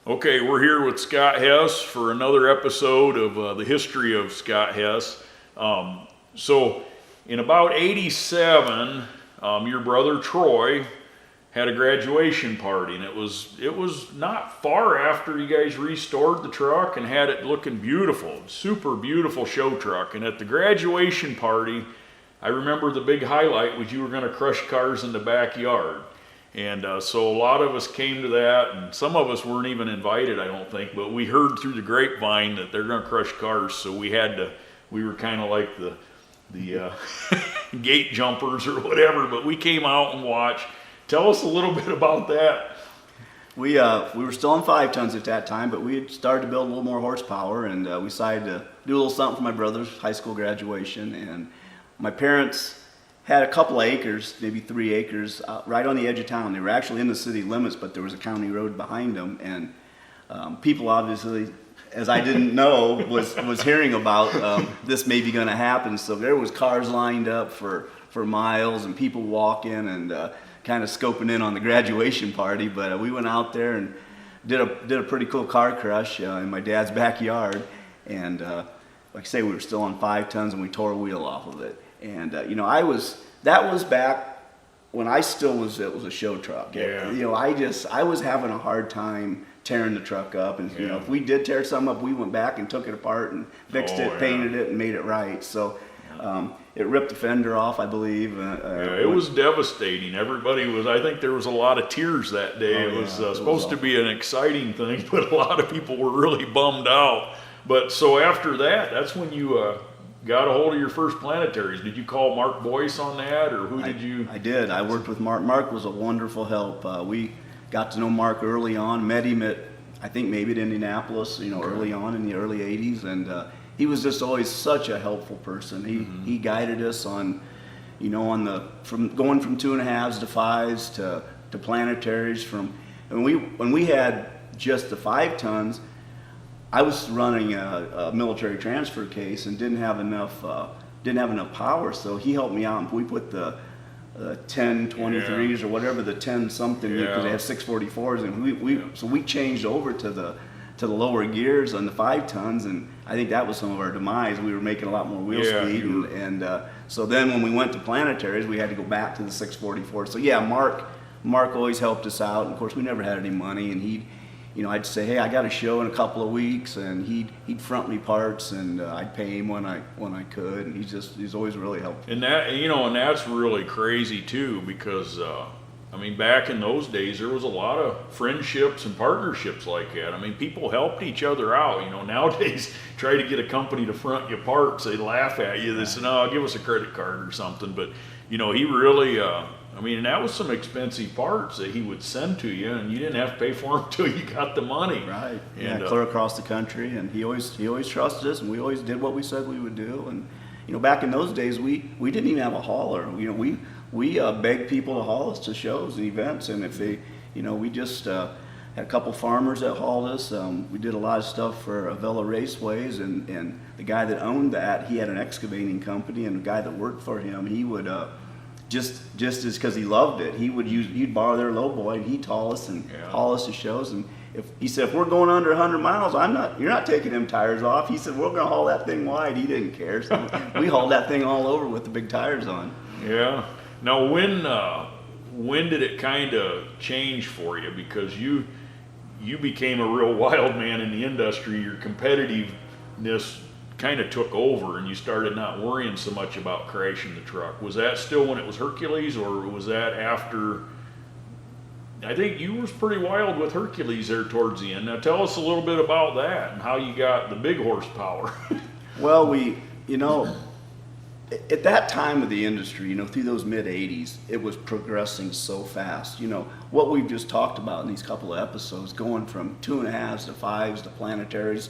Okay, we're here with Scott Hess for another episode of the history of Scott Hess. So, in about '87, your brother Troy had a graduation party, and it was not far after you guys restored the truck and had it looking beautiful, super beautiful show truck. And at the graduation party, I remember the big highlight was you were going to crush cars in the backyard. And so a lot of us came to that, and some of us weren't even invited, I don't think, but we heard through the grapevine that they're going to crush cars, so we were kind of like the gate jumpers or whatever, but we came out and watched. Tell us a little bit about that. We were still on 5 tons at that time, but we had started to build a little more horsepower, and we decided to do a little something for my brother's high school graduation. And my parents had a couple of acres, maybe 3 acres, right on the edge of town. They were actually in the city limits, but there was a county road behind them. And people obviously, as I didn't know, was hearing about this may be going to happen. So there was cars lined up for miles and people walking and kind of scoping in on the graduation party. But we went out there and did a pretty cool car crush in my dad's backyard. And like I say, we were still on 5 tons and we tore a wheel off of it. And that was back when I still was, it was a show truck. Yeah. I was having a hard time tearing the truck up, and if we did tear something up, we went back and took it apart and fixed it, painted it, and made it right. So it ripped the fender off, I believe. It was devastating. I think there was a lot of tears that day. It was supposed to be an exciting thing, but a lot of people were really bummed out. But so after that, that's when you got a hold of your first planetaries. Did you call Mark Boyce on that, or who did you? I did. I worked with Mark. Mark was a wonderful help. We got to know Mark early on, met him at, I think maybe at Indianapolis, early on in the early 80s, and he was just always such a helpful person. He guided us on, from going from 2.5s to 5s to planetaries. When we had just the 5 tons, I was running a military transfer case and didn't have enough power, so he helped me out, and we put the 1023s or whatever, the 10 something, because they have 644s, and so we changed over to the lower gears on the 5 tons, and I think that was some of our demise. We were making a lot more wheel speed, and so then when we went to planetaries, we had to go back to the 644. So Mark always helped us out, and of course we never had any money, and I'd say, hey, I got a show in a couple of weeks, and he'd front me parts, and I'd pay him when I could, and he's always really helpful. And that, and that's really crazy too, because back in those days there was a lot of friendships and partnerships like that. People helped each other out. Nowadays, try to get a company to front you parts, they laugh at you. They say, no, give us a credit card or something. But he really. And that was some expensive parts that he would send to you, and you didn't have to pay for them until you got the money. Right. And, clear across the country, and he always trusted us, and we always did what we said we would do. And back in those days, we didn't even have a hauler. We begged people to haul us to shows and events, and if they, we just had a couple farmers that hauled us. We did a lot of stuff for Avella Raceways, and the guy that owned that, he had an excavating company, and the guy that worked for him, he would. Just as because he loved it, he'd borrow their lowboy and he'd haul us and haul us to shows. And he said, if we're going under 100 miles, you're not taking them tires off. He said, we're going to haul that thing wide. He didn't care, so we hauled that thing all over with the big tires on. Yeah. Now, when did it kind of change for you? Because you became a real wild man in the industry. Your competitiveness kind of took over, and you started not worrying so much about crashing the truck. Was that still when it was Hercules, or was that after? I think you was pretty wild with Hercules there towards the end. Now tell us a little bit about that and how you got the big horsepower. Well, at that time of the industry, through those mid 80s, it was progressing so fast. What we've just talked about in these couple of episodes, going from 2.5s to 5s to planetaries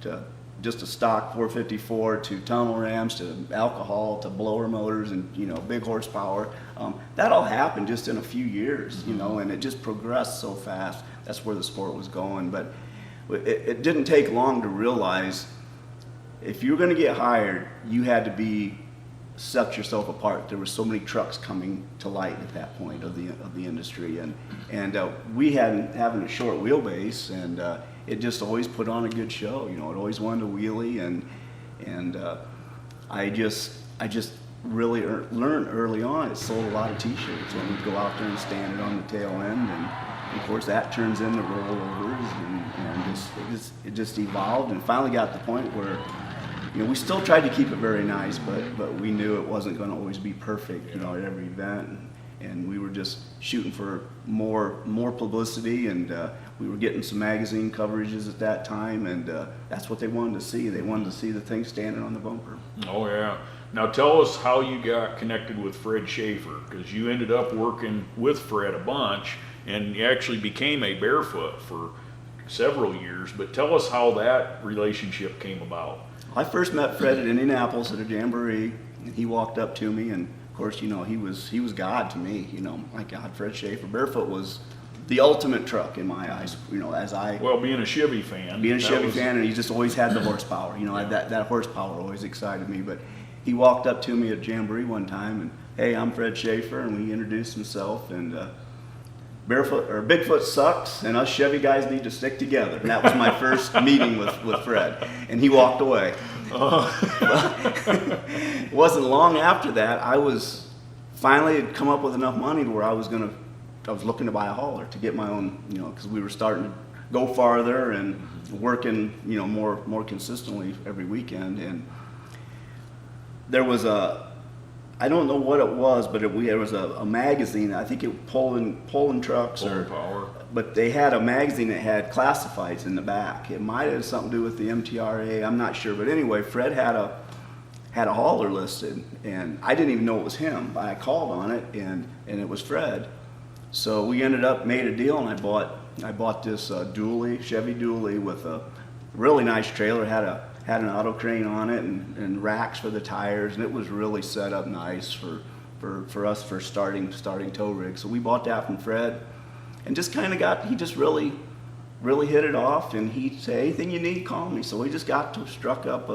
to just a stock 454 to tunnel rams to alcohol to blower motors and big horsepower. That all happened just in a few years, and it just progressed so fast. That's where the sport was going. But it didn't take long to realize if you were going to get hired, you had to be set yourself apart. There were so many trucks coming to light at that point of the industry, and we having a short wheelbase, and it just always put on a good show. You know, it always wanted to wheelie, and I just really learned early on. It sold a lot of T-shirts, and we'd go out there and stand it on the tail end, and of course that turns into rollovers, and it just evolved, and finally got to the point where, you know, we still tried to keep it very nice, but we knew it wasn't going to always be perfect, you know, at every event, and we were just shooting for more publicity, and we were getting some magazine coverages at that time, and that's what they wanted to see. They wanted to see the thing standing on the bumper. Oh yeah. Now tell us how you got connected with Fred Schaefer, because you ended up working with Fred a bunch, and you actually became a Barefoot for several years. But tell us how that relationship came about. I first met Fred at Indianapolis at a jamboree, and he walked up to me, and of course, you know, he was God to me. You know, my God, Fred Schaefer. Barefoot was the ultimate truck in my eyes. You know, being a Chevy fan, and he just always had the horsepower. You know, that horsepower always excited me. But he walked up to me at jamboree one time, and hey, I'm Fred Schaefer, and he introduced himself, and Bigfoot sucks, and us Chevy guys need to stick together. And that was my first meeting with Fred, and he walked away. It wasn't long after that, I was finally had come up with enough money to where I was looking to buy a hauler to get my own, you know, because we were starting to go farther and working, you know, more consistently every weekend. And there was I don't know what it was, but it was a magazine. I think it Poland trucks Power. But they had a magazine that had classifieds in the back. It might have something to do with the MTRA. I'm not sure, but anyway, Fred had a hauler listed, and I didn't even know it was him. I called on it, and it was Fred. So we made a deal, and I bought this Chevy dually with a really nice trailer. Had an auto crane on it and racks for the tires, and it was really set up nice for us for starting tow rig. So we bought that from Fred, and just kind of he just really hit it off, and he'd say, anything you need, call me. So we just struck up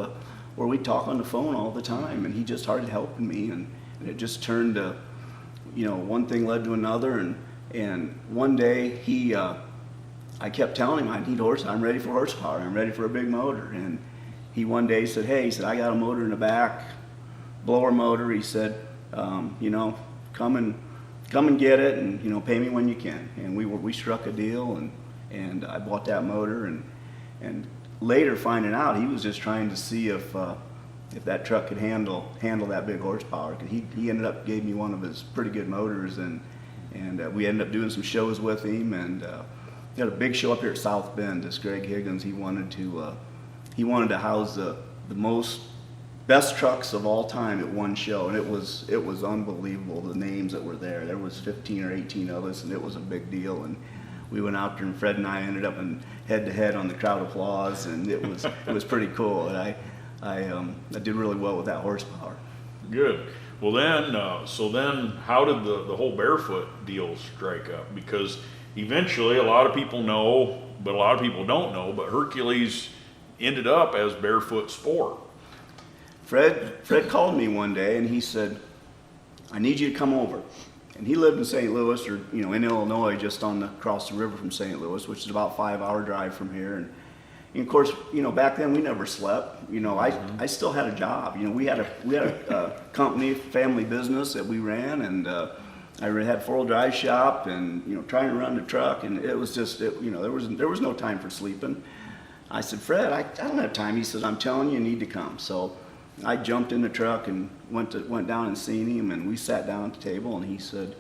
where we talk on the phone all the time, and he just started helping me, and it just turned to, you know, one thing led to another, and one day I kept telling him I need horsepower, I'm ready for horsepower, I'm ready for a big motor, and he one day said, hey, I got a motor in the back, blower motor. He said, you know, come and get it, and, you know, pay me when you can. And we struck a deal, and I bought that motor, and later finding out he was just trying to see if that truck could handle that big horsepower. He ended up gave me one of his pretty good motors, and we ended up doing some shows with him, and he had a big show up here at South Bend. This Greg Higgins, he wanted to house the best trucks of all time at one show, and it was unbelievable, the names that were there. There was 15 or 18 of us, and it was a big deal. And we went out there, and Fred and I ended up in head-to-head on the crowd applause, and it was pretty cool. And I did really well with that horsepower. Good. Well then, how did the whole Barefoot deal strike up? Because eventually, a lot of people know, but a lot of people don't know, but Hercules ended up as Bearfoot Sport. Fred called me one day, and he said, I need you to come over. And he lived in St. Louis, or, you know, in Illinois, just across the river from St. Louis, which is about a 5-hour drive from here. And of course, you know, back then we never slept. You know, I still had a job. You know, we had a company, family business that we ran, and I had 4-wheel drive shop, and, you know, trying to run the truck, and it was just, you know, there was no time for sleeping. I said, Fred, I don't have time. He says, I'm telling you, you need to come. So I jumped in the truck and went down and seen him, and we sat down at the table, and he said,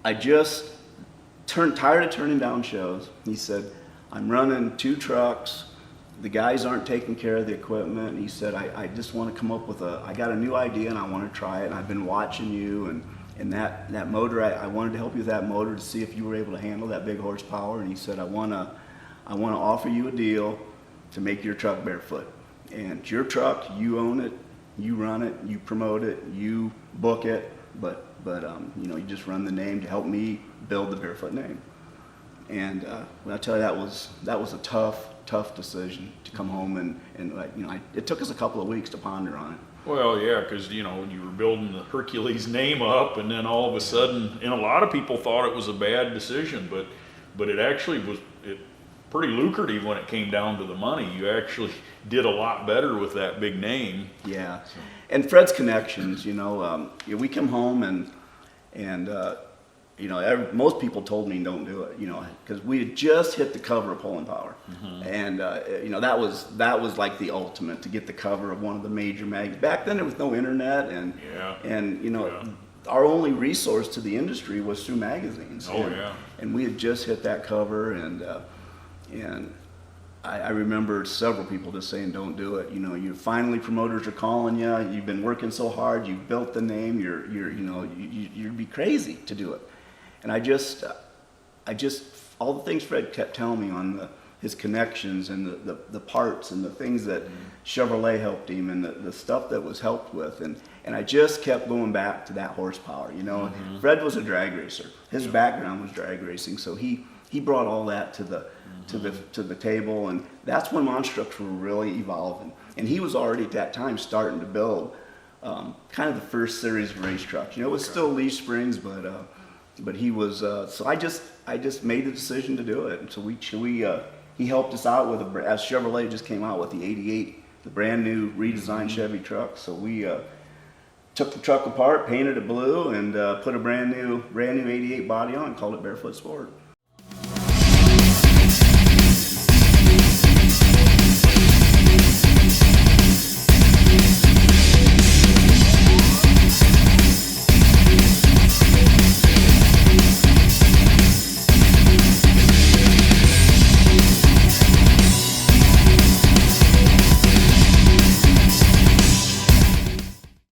I just tired of turning down shows. He said, I'm running 2 trucks. The guys aren't taking care of the equipment. And he said, I just want to come up with I got a new idea, and I want to try it. And I've been watching you, and that motor, I wanted to help you with that motor to see if you were able to handle that big horsepower. And he said, I want to offer you a deal to make your truck Barefoot. And it's your truck, you own it, you run it, you promote it, you book it, but you know, you just run the name to help me build the Barefoot name. And when I tell you, that was a tough decision to come home and like, you know, it took us a couple of weeks to ponder on it. Well, yeah, because you know you were building the Hercules name up, and then all of a sudden, and a lot of people thought it was a bad decision, but it actually was pretty lucrative when it came down to the money. You actually did a lot better with that big name. Yeah, and Fred's connections. You know, we come home and you know, most people told me don't do it, you know, because we had just hit the cover of Pulling Power, and you know, that was like the ultimate, to get the cover of one of the major magazines. Back then, there was no internet, and you know, our only resource to the industry was through magazines. Oh, yeah. And we had just hit that cover, and I remember several people just saying, "Don't do it." You know, you finally, promoters are calling you. You've been working so hard. You've built the name. You'd be crazy to do it. And I just, all the things Fred kept telling me on his connections and the parts and the things that Chevrolet helped him, and the stuff that was helped with, and I just kept going back to that horsepower. You know, Fred was a drag racer. His background was drag racing, so he brought all that to the table, and that's when monster trucks were really evolving. And he was already at that time starting to build kind of the first series of race trucks. You know, it was still leaf springs, but he was. So I just made the decision to do it. And so he helped us out with as Chevrolet just came out with the '88, the brand new redesigned Chevy truck. So we took the truck apart, painted it blue, and put a brand new '88 body on, called it Bearfoot Sport.